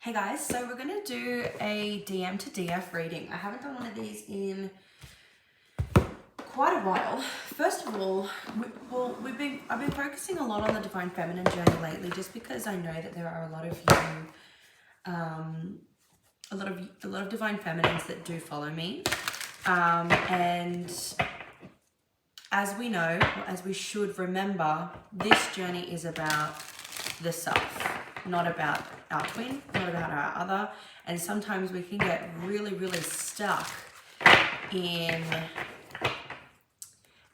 Hey guys, so we're going to do a DM to DF reading. I haven't done one of these in quite a while. First of all, I've been focusing a lot on the Divine Feminine journey lately, just because I know that there are a lot of you, a lot of Divine Feminines that do follow me, and as we know, or as we should remember, this journey is about the self, not about our twin, not about our other. And sometimes we can get really, really stuck in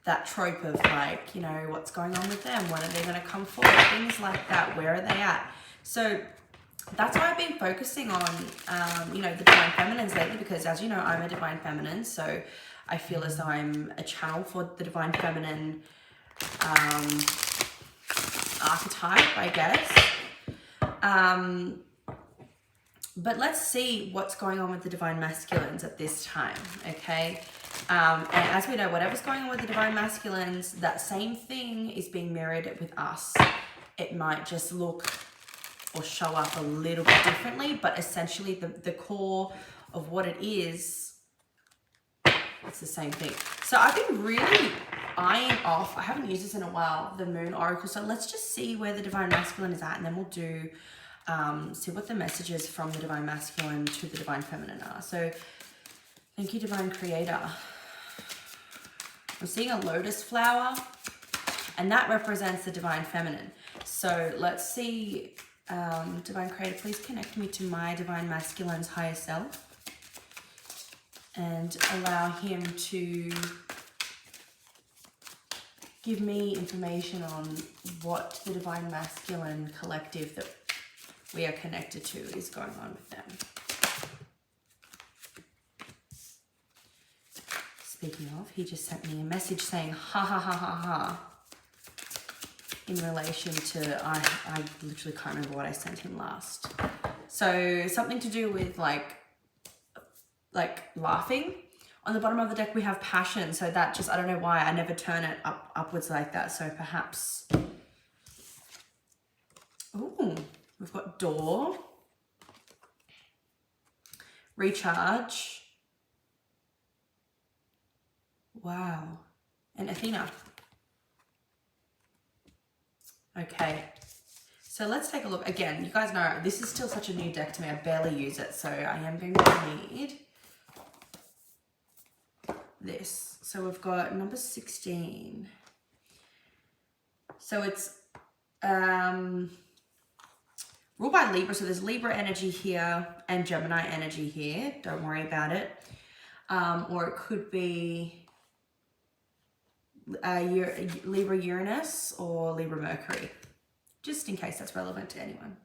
that trope of like, you know, what's going on with them? When are they going to come forward? Things like that. Where are they at? So that's why I've been focusing on, you know, the Divine Feminines lately, because as you know, I'm a Divine Feminine. So I feel as though I'm a channel for the Divine Feminine archetype, I guess. But let's see what's going on with the Divine Masculines at this time, okay? And as we know, whatever's going on with the Divine Masculines, that same thing is being mirrored with us. It might just look or show up a little bit differently, but essentially the core of what it is, it's the same thing. So I've been really eyeing off, I haven't used this in a while, the Moon Oracle. So let's just see where the Divine Masculine is at, and then we'll do see what the messages from the Divine Masculine to the Divine Feminine are. So thank you, Divine Creator. I'm seeing a lotus flower, and that represents the Divine Feminine. So let's see, Divine Creator, please connect me to my Divine Masculine's higher self and allow him to give me information on what the Divine Masculine collective that we are connected to is going on with them. Speaking of, he just sent me a message saying ha ha ha ha ha in relation to, I literally can't remember what I sent him last. So something to do with like laughing. On the bottom of the deck we have passion, so that just, I don't know why I never turn it upwards like that, so perhaps, ooh, we've got door, recharge, wow, and Athena. Okay, so let's take a look. Again, you guys know this is still such a new deck to me, I barely use it, so I am going to need this. So we've got number 16. So it's ruled by Libra, so there's Libra energy here and Gemini energy here. Don't worry about it. Or it could be Libra Uranus or Libra Mercury, just in case that's relevant to anyone.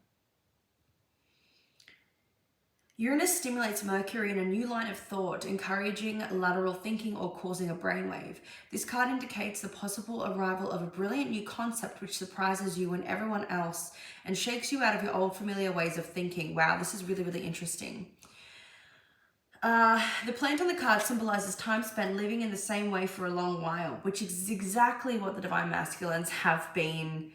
Uranus stimulates Mercury in a new line of thought, encouraging lateral thinking or causing a brainwave. This card indicates the possible arrival of a brilliant new concept which surprises you and everyone else and shakes you out of your old familiar ways of thinking. Wow, this is really, really interesting. The plant on the card symbolizes time spent living in the same way for a long while, which is exactly what the Divine Masculines have been.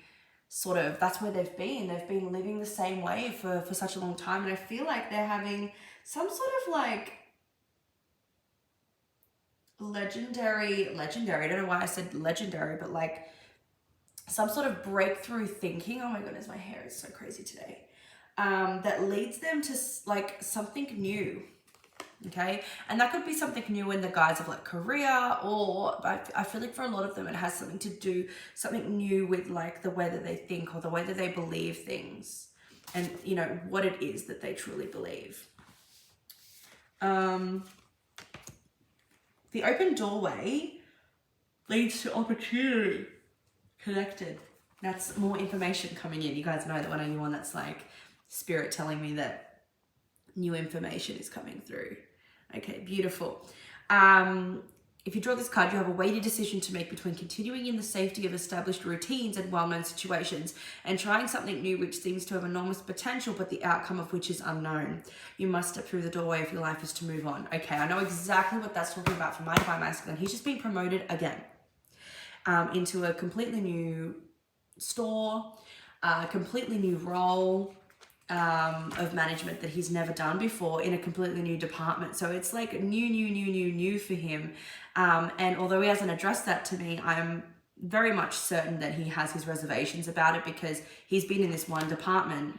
Sort of, that's where they've been. They've been living the same way for such a long time. And I feel like they're having some sort of like legendary, I don't know why I said legendary, but like some sort of breakthrough thinking. Oh my goodness, my hair is so crazy today. That leads them to like something new. Okay, and that could be something new in the guise of like career, or I feel like for a lot of them it has something to do, something new with like the way that they think or the way that they believe things, and you know what it is that they truly believe. The open doorway leads to opportunity. Connected. That's more information coming in. You guys know that when I'm one that's like spirit telling me that new information is coming through. Okay, beautiful. If you draw this card, you have a weighty decision to make between continuing in the safety of established routines and well-known situations and trying something new which seems to have enormous potential but the outcome of which is unknown. You must step through the doorway if your life is to move on. Okay, I know exactly what that's talking about for my Divine Masculine. He's just been promoted again into a completely new store, completely new role. of management that he's never done before in a completely new department. So it's like new for him. And although he hasn't addressed that to me, I'm very much certain that he has his reservations about it, because he's been in this one department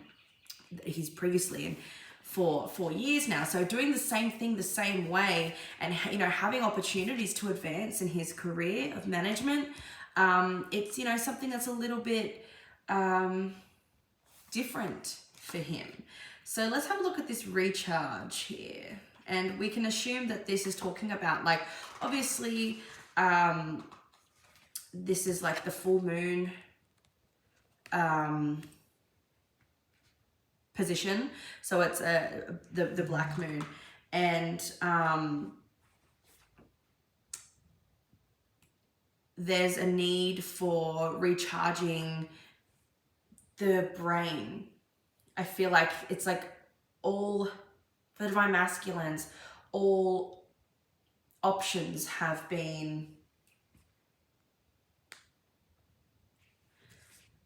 that he's previously in for 4 years now. So doing the same thing the same way, and having opportunities to advance in his career of management, it's something that's a little bit different for him. So let's have a look at this recharge here, and we can assume that this is talking about, like, obviously this is like the full moon position, so it's the black moon, and there's a need for recharging the brain. I feel like it's like all, for the divine masculines, all options have been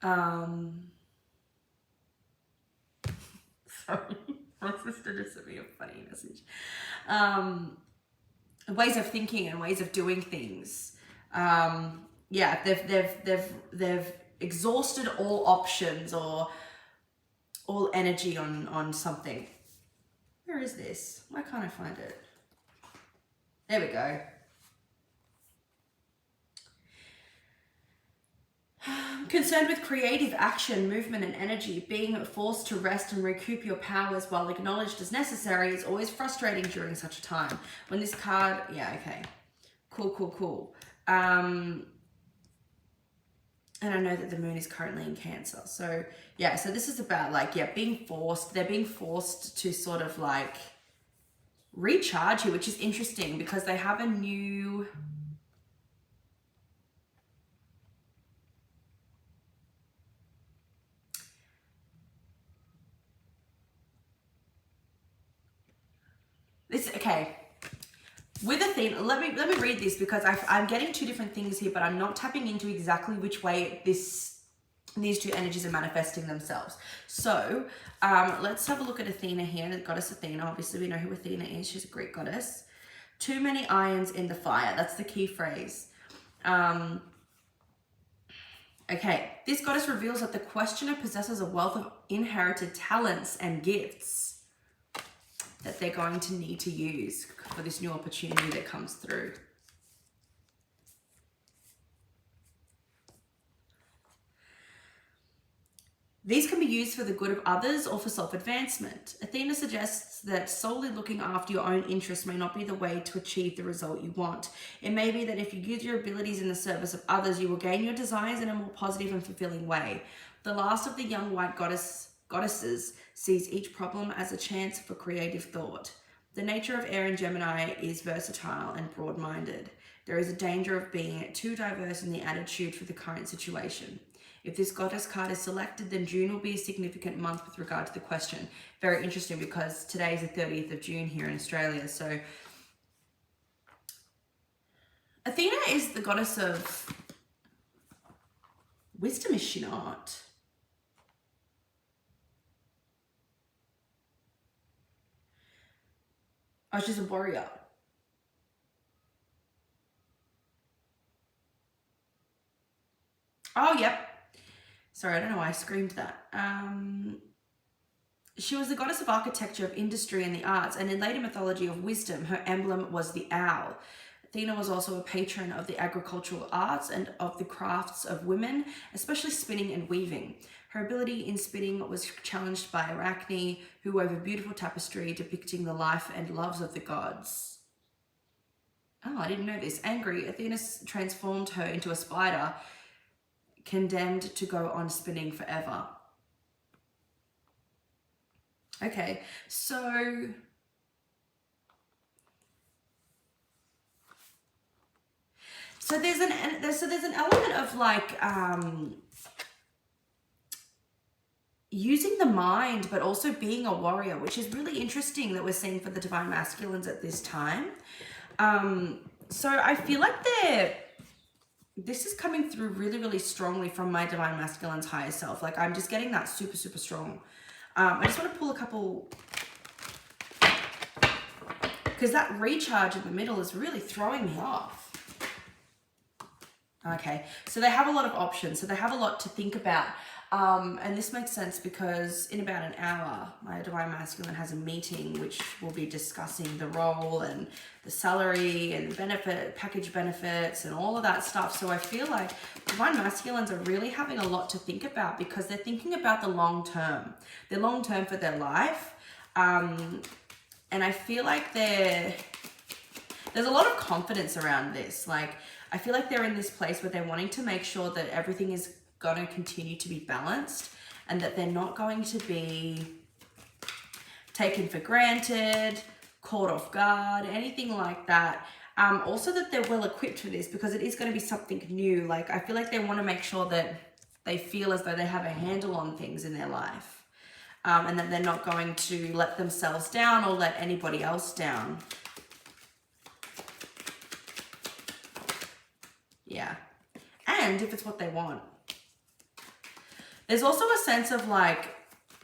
sorry, my sister just sent me a funny message. Ways of thinking and ways of doing things. Yeah, they've exhausted all options or all energy on something. Where is this? Why can't I find it? There we go. Concerned with creative action, movement, and energy, being forced to rest and recoup your powers while acknowledged as necessary is always frustrating during such a time. When this card, yeah, okay. Cool. And I know that the moon is currently in Cancer. So yeah, so this is about like, yeah, they're being forced to sort of like recharge you, which is interesting because they have a new... Okay, with Athena, let me read this because I'm getting two different things here, but I'm not tapping into exactly which way these two energies are manifesting themselves. So let's have a look at Athena here, the goddess Athena. Obviously, we know who Athena is. She's a Greek goddess. Too many irons in the fire. That's the key phrase. Okay, this goddess reveals that the questioner possesses a wealth of inherited talents and gifts that they're going to need to use for this new opportunity that comes through. These can be used for the good of others or for self-advancement. Athena suggests that solely looking after your own interests may not be the way to achieve the result you want. It may be that if you use your abilities in the service of others, you will gain your desires in a more positive and fulfilling way. The last of the young white goddesses sees each problem as a chance for creative thought. The nature of air in Gemini is versatile and broad-minded. There is a danger of being too diverse in the attitude for the current situation. If this goddess card is selected, then June will be a significant month with regard to the question. Very interesting because today is the 30th of June here in Australia. So Athena is the goddess of wisdom, is she not? Oh, she's a warrior. Oh, yep. Sorry, I don't know why I screamed that. She was the goddess of architecture, of industry, and the arts, and in later mythology of wisdom, her emblem was the owl. Athena was also a patron of the agricultural arts and of the crafts of women, especially spinning and weaving. Her ability in spinning was challenged by Arachne, who wove a beautiful tapestry depicting the life and loves of the gods. Oh, I didn't know this. Angry, Athena transformed her into a spider, condemned to go on spinning forever. Okay, so there's an element of like using the mind, but also being a warrior, which is really interesting that we're seeing for the divine masculines at this time. So I feel like this is coming through really, really strongly from my divine masculine's higher self. Like I'm just getting that super, super strong. I just want to pull a couple, because that recharge in the middle is really throwing me off. Okay, so they have a lot of options. So they have a lot to think about. And this makes sense because in about an hour, my Divine Masculine has a meeting which will be discussing the role and the salary and package benefits and all of that stuff. So I feel like Divine Masculines are really having a lot to think about because they're thinking about the long term. The long term for their life. And I feel like there's a lot of confidence around this. Like, I feel like they're in this place where they're wanting to make sure that everything is going to continue to be balanced and that they're not going to be taken for granted, caught off guard, anything like that. Also that they're well equipped for this because it is going to be something new. Like, I feel like they want to make sure that they feel as though they have a handle on things in their life, and that they're not going to let themselves down or let anybody else down. Yeah. And if it's what they want. There's also a sense of like,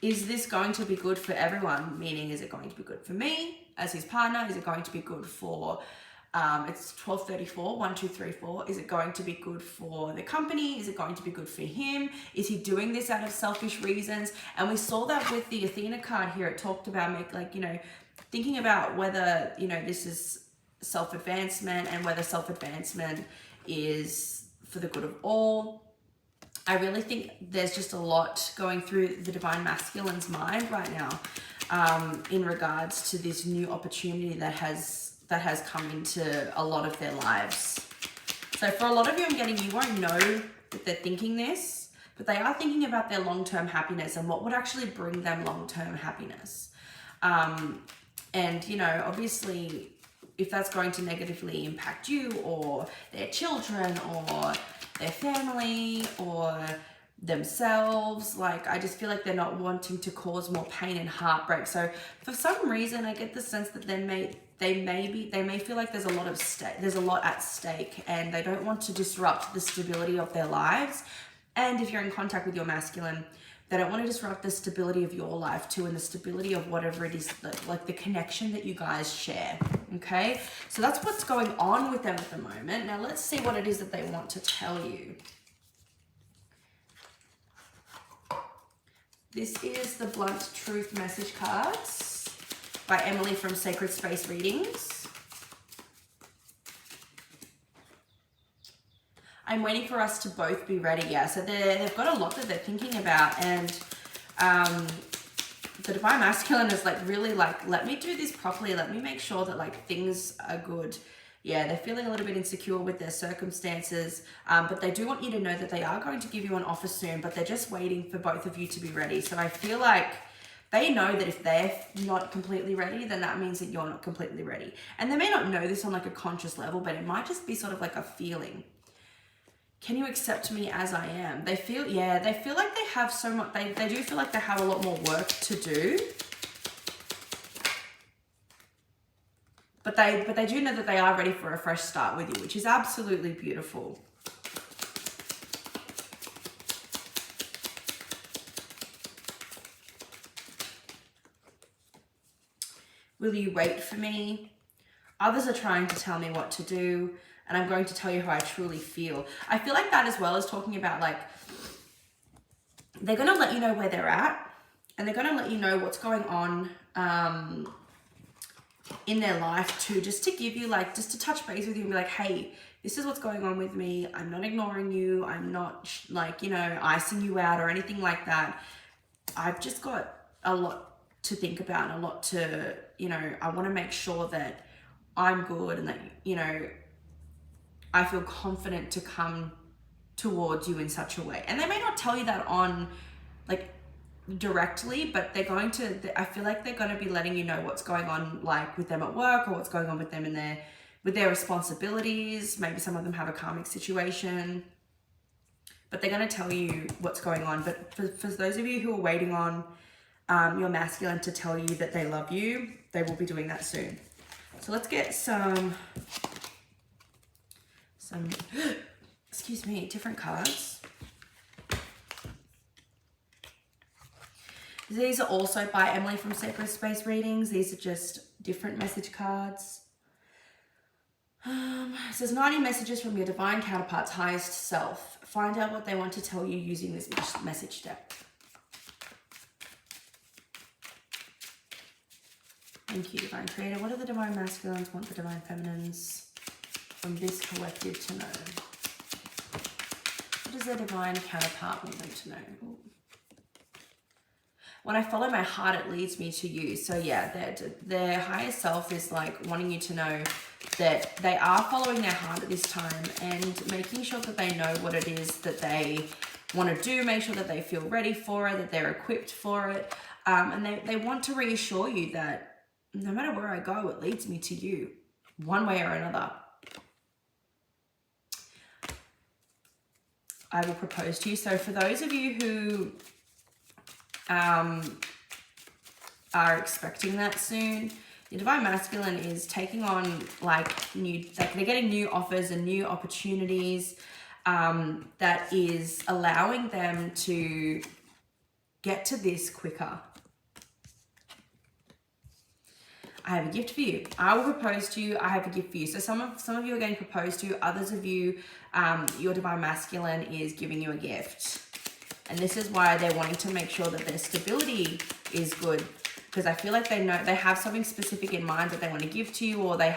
is this going to be good for everyone? Meaning, is it going to be good for me as his partner? Is it going to be good for, it's 12:34, 1, 2, 3, 4. Is it going to be good for the company? Is it going to be good for him? Is he doing this out of selfish reasons? And we saw that with the Athena card here. It talked about thinking about whether, this is self-advancement and whether self-advancement is for the good of all. I really think there's just a lot going through the Divine Masculine's mind right now, in regards to this new opportunity that has come into a lot of their lives. So for a lot of you, I'm getting, you won't know that they're thinking this, but they are thinking about their long-term happiness and what would actually bring them long-term happiness. And, obviously, if that's going to negatively impact you or their children or their family or themselves, like, I just feel like they're not wanting to cause more pain and heartbreak. So for some reason, I get the sense that they may feel like there's a lot at stake, and they don't want to disrupt the stability of their lives. And if you're in contact with your masculine, they don't want to disrupt the stability of your life too, and the stability of whatever it is, like the connection that you guys share. Okay, so that's what's going on with them at the moment. Now let's see what it is that they want to tell you. This is the Blunt Truth Message cards by Emily from Sacred Space Readings. I'm waiting for us to both be ready. Yeah, so they've got a lot that they're thinking about, and the Divine Masculine is really let me do this properly. Let me make sure that things are good. Yeah, they're feeling a little bit insecure with their circumstances, but they do want you to know that they are going to give you an offer soon, but they're just waiting for both of you to be ready. So I feel like they know that if they're not completely ready, then that means that you're not completely ready. And they may not know this on a conscious level, but it might just be sort of like a feeling. Can you accept me as I am? They feel like they have so much, they do feel like they have a lot more work to do. But they do know that they are ready for a fresh start with you, which is absolutely beautiful. Will you wait for me? Others are trying to tell me what to do, and I'm going to tell you how I truly feel. I feel like that, as well as talking about they're going to let you know where they're at, and they're going to let you know what's going on in their life too, just to give you just to touch base with you and be like, hey, this is what's going on with me. I'm not ignoring you. I'm not icing you out or anything like that. I've just got a lot to think about and a lot to, I want to make sure that I'm good and that, I feel confident to come towards you in such a way. And they may not tell you that on directly, but they're going to, I feel like they're going to be letting you know what's going on with them at work, or what's going on with them in with their responsibilities. Maybe some of them have a karmic situation, but they're going to tell you what's going on. But for those of you who are waiting on your masculine to tell you that they love you, they will be doing that soon. So let's get some excuse me, different cards. These are also by Emily from Sacred Space Readings. These are just different message cards. It says 90 messages from your divine counterpart's highest self. Find out what they want to tell you using this message deck. Thank you, Divine Creator. What do the Divine Masculines want the Divine Feminines from this collective to know? What does their divine counterpart want them to know? Ooh. When I follow my heart, it leads me to you. So yeah, their higher self is like wanting you to know that they are following their heart at this time and making sure that they know what it is that they want to do, make sure that they feel ready for it, that they're equipped for it. And they want to reassure you that no matter where I go, it leads me to you, one way or another. I will propose to you. So for those of you who are expecting that soon, the Divine Masculine is taking on they're getting new offers and new opportunities that is allowing them to get to this quicker. I have a gift for you. I will propose to you. I have a gift for you. So some of you are getting proposed to. Others of you, your Divine Masculine is giving you a gift. And this is why they're wanting to make sure that their stability is good. Because I feel like they know they have something specific in mind that they want to give to you, or they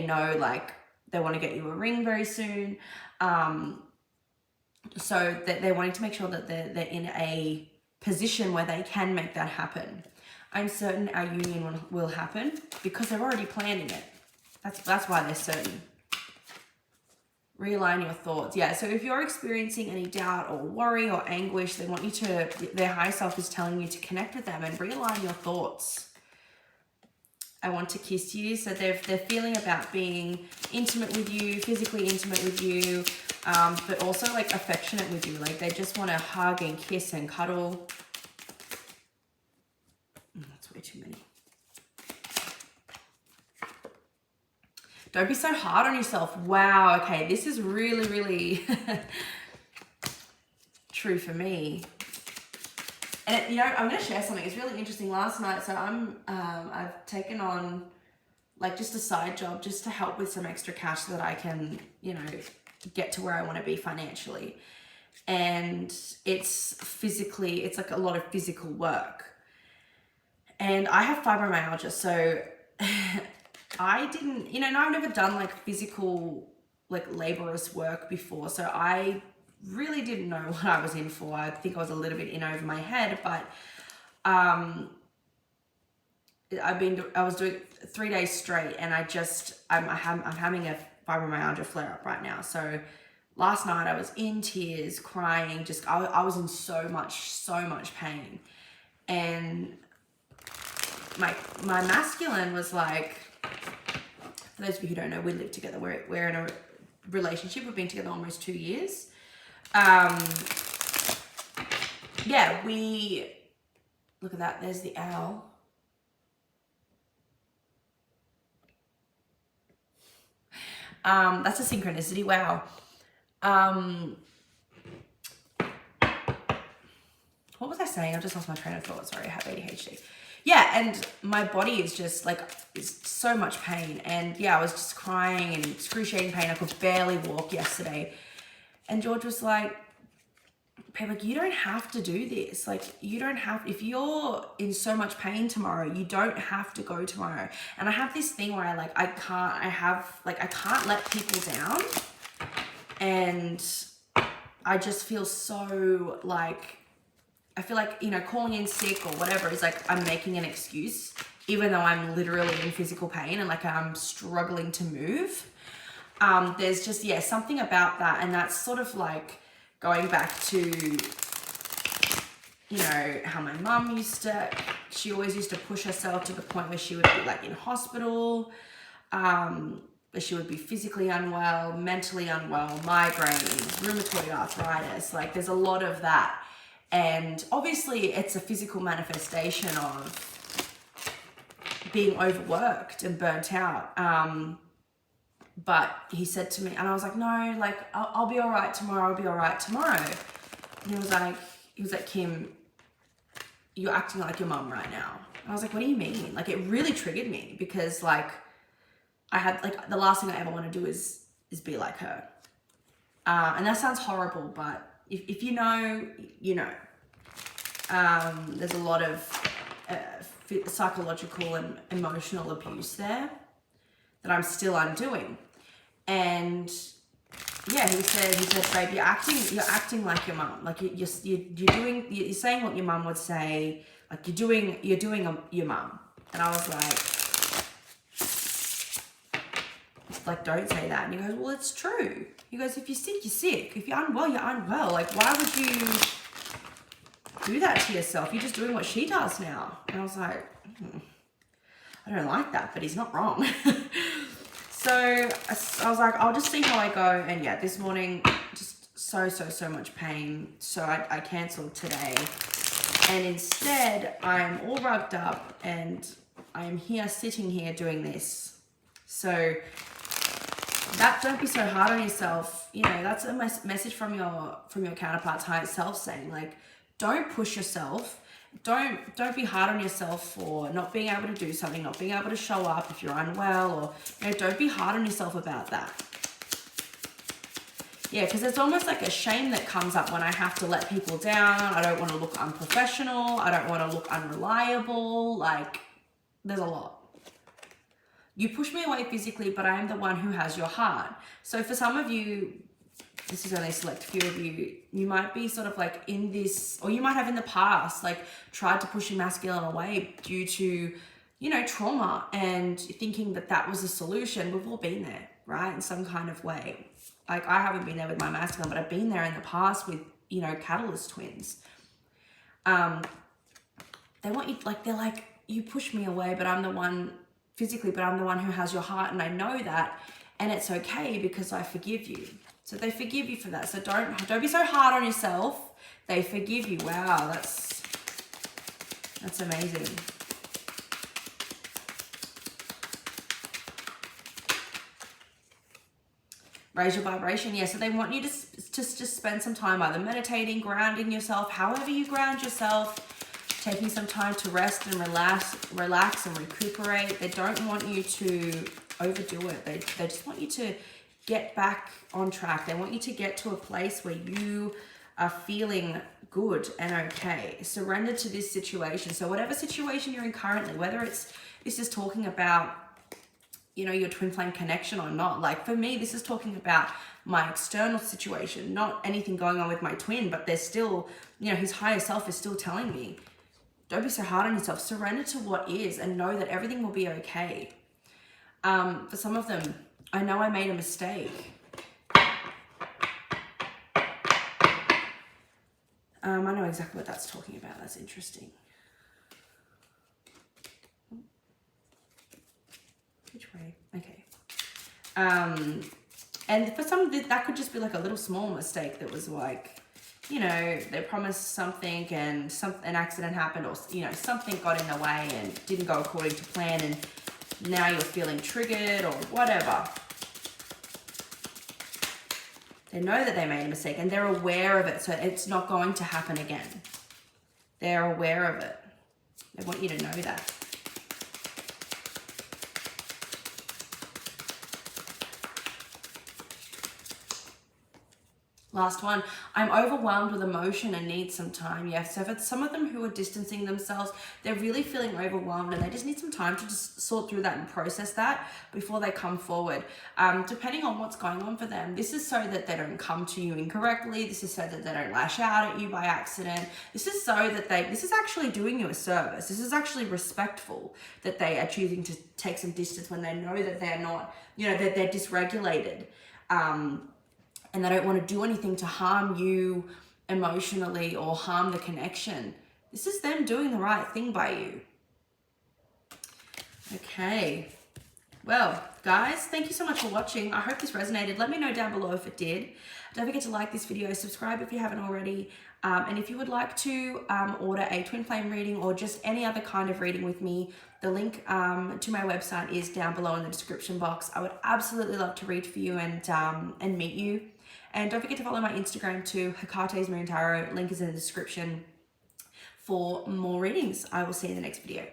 know like they want to get you a ring very soon. So that they're wanting to make sure that they're in a position where they can make that happen. I'm certain our union will happen because they're already planning it. That's why they're certain. Realign your thoughts. Yeah, so if you're experiencing any doubt or worry or anguish, they want you to, their higher self is telling you to connect with them and realign your thoughts. I want to kiss you. So they're feeling about being intimate with you, physically intimate with you, but also like affectionate with you. Like they just want to hug and kiss and cuddle. That's way too many. Don't be so hard on yourself. Wow, okay, this is really, really true for me. And I'm going to share something. It's really interesting. Last night, so I've taken on like just a side job just to help with some extra cash so that I can, get to where I want to be financially. And it's like a lot of physical work. And I have fibromyalgia, so I didn't, I've never done like physical, like laborious work before. So I really didn't know what I was in for. I think I was a little bit in over my head, but I was doing 3 days straight, and I'm having a fibromyalgia flare up right now. So last night I was in tears, crying, I was in so much pain. And my masculine was like, for those of you who don't know, we live together. We're in a relationship. We've been together almost 2 years. Yeah, look at that. There's the owl. That's a synchronicity. Wow. What was I saying? I just lost my train of thought. Sorry, I have ADHD. Yeah, and my body is just like, it's so much pain. And yeah, I was just crying and excruciating pain. I could barely walk yesterday. And George was like, you don't have to do this. Like, you don't have, if you're in so much pain tomorrow, you don't have to go tomorrow. And I have this thing where I can't let people down. And I just feel so like, I feel like, calling in sick or whatever is like I'm making an excuse, even though I'm literally in physical pain and like I'm struggling to move. There's just, something about that. And that's sort of like going back to, how my mum she always used to push herself to the point where she would be like in hospital, where she would be physically unwell, mentally unwell, migraines, rheumatoid arthritis. Like there's a lot of that. And obviously it's a physical manifestation of being overworked and burnt out. But he said to me, and I was like, no, like, I'll be all right tomorrow. I'll be all right tomorrow. And he was like, Kim, you're acting like your mum right now. And I was like, what do you mean? Like, it really triggered me because like I had like the last thing I ever want to do is be like her. And that sounds horrible, but if you know, you know. There's a lot of psychological and emotional abuse there that I'm still undoing. And yeah, he said, babe, you're acting like your mum. Like you're saying what your mum would say. Like you're doing your mum. And I was like, don't say that. And he goes, well, it's true. He goes, if you're sick, you're sick. If you're unwell, you're unwell. Like, why would you do that to yourself? You're just doing what she does now. And I was like, I don't like that, but he's not wrong. So I was like, I'll just see how I go. And yeah, this morning, just so much pain. So I cancelled today. And instead, I'm all rugged up and I'm here, sitting here doing this. So don't be so hard on yourself. You know, that's a message from your counterpart's higher self saying like, don't push yourself. Don't be hard on yourself for not being able to do something, not being able to show up if you're unwell, or you know, don't be hard on yourself about that. Yeah, because it's almost like a shame that comes up when I have to let people down. I don't want to look unprofessional. I don't want to look unreliable. Like, there's a lot. You push me away physically, but I am the one who has your heart. So for some of you, this is only a select few of you, you might be sort of like in this, or you might have in the past, like tried to push your masculine away due to, you know, trauma and thinking that that was a solution. We've all been there, right? In some kind of way. Like I haven't been there with my masculine, but I've been there in the past with, you know, catalyst twins. They want you, like, they're like, you push me away, but I'm the one physically, but I'm the one who has your heart. And I know that, and it's okay because I forgive you. So they forgive you for that. So don't be so hard on yourself. They forgive you. Wow, that's amazing. Raise your vibration. Yeah, so they want you to just spend some time either meditating, grounding yourself, however you ground yourself, taking some time to rest and relax and recuperate. They don't want you to overdo it. They just want you to get back on track. They want you to get to a place where you are feeling good and okay. Surrender to this situation. So whatever situation you're in currently, whether this is talking about, you know, your twin flame connection or not. Like for me, this is talking about my external situation, not anything going on with my twin, but there's still, you know, his higher self is still telling me, don't be so hard on yourself. Surrender to what is and know that everything will be okay. For some of them, I know I made a mistake. I know exactly what that's talking about. That's interesting. Which way? Okay. And for some, that could just be like a little small mistake that was like, you know, they promised something and an accident happened, or, you know, something got in the way and didn't go according to plan, and now you're feeling triggered or whatever. They know that they made a mistake and they're aware of it, so it's not going to happen again. They're aware of it. They want you to know that. Last one, I'm overwhelmed with emotion and need some time. Yeah, so for some of them who are distancing themselves, they're really feeling overwhelmed and they just need some time to just sort through that and process that before they come forward. Depending on what's going on for them, this is so that they don't come to you incorrectly. This is so that they don't lash out at you by accident. This is so that this is actually doing you a service. This is actually respectful that they are choosing to take some distance when they know that they're not, you know, that they're dysregulated. And they don't want to do anything to harm you emotionally or harm the connection. This is them doing the right thing by you. Okay. Well, guys, thank you so much for watching. I hope this resonated. Let me know down below if it did. Don't forget to like this video, subscribe if you haven't already. And if you would like to order a twin flame reading or just any other kind of reading with me, the link to my website is down below in the description box. I would absolutely love to read for you and meet you. And don't forget to follow my Instagram too, Hecate's Moon Tarot. Link is in the description. for more readings. I will see you in the next video.